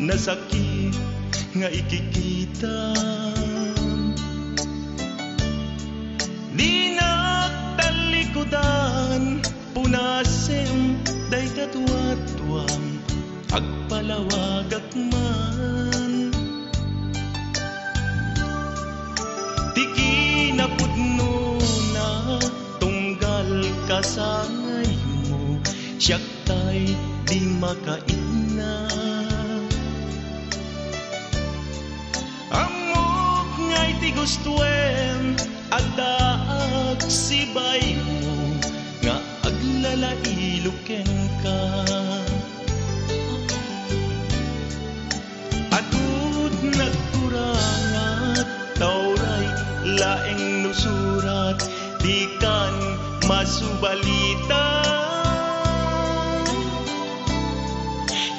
nasakit nga ikikita. Di nagtalikodan, punasem day katwatwang agpalawagak man. Tiki na pudno na tunggal kasangay mo, siyak tay di makait na. Amok nga'y ti gustuem adaag sibay mo, nga aglalailuken ka. Adud nagkurangat tauray laeng nusurat, di kan masubalita.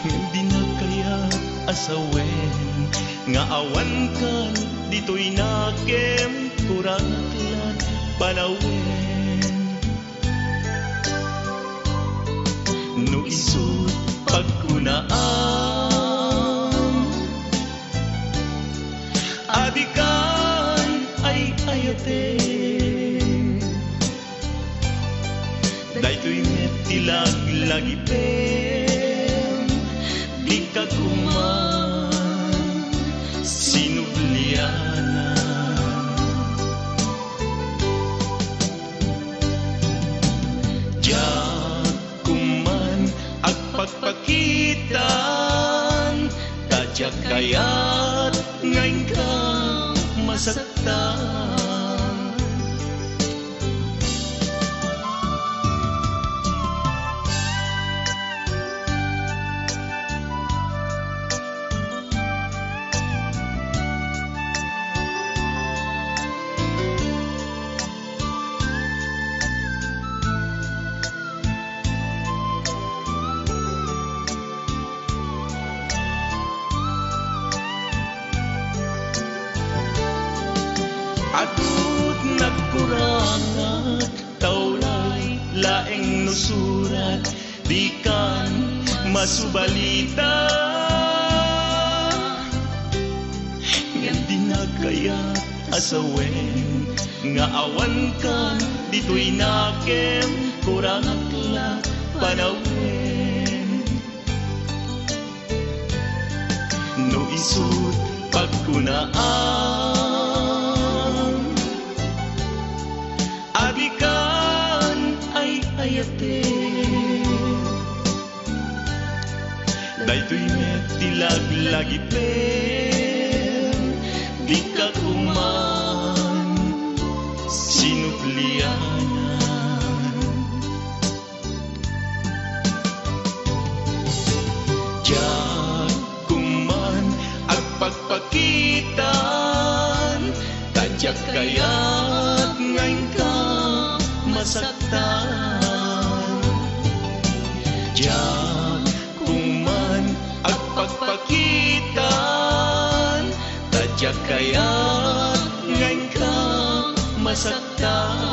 Hindi na kaya asawen nga awan kan dito'y nakem kuraklat panawen. No isut pagkunaan adikan ay ayate, daytoy metilag lagi pen di ka kuman sinubliana. Diyan kuman agpagpakitan, tadyak kaya't ngayon ka masaktan. Adud nagkurangat tauray laeng nusurat, di kan masubalita. Ngem di na kaya asawen nga awan kan dito'y nakem kuraklat panawen. No isut pagkunaan adikan ay ayate, daytoy metilag lagi pen di ka kuman sinuplianan. Diyan kuman agpagpakitan, tadyak kaya't ngayon ka masaktan. Diyan kuman agpagpakitan, tadyak kaya't ngayon ka masaktan.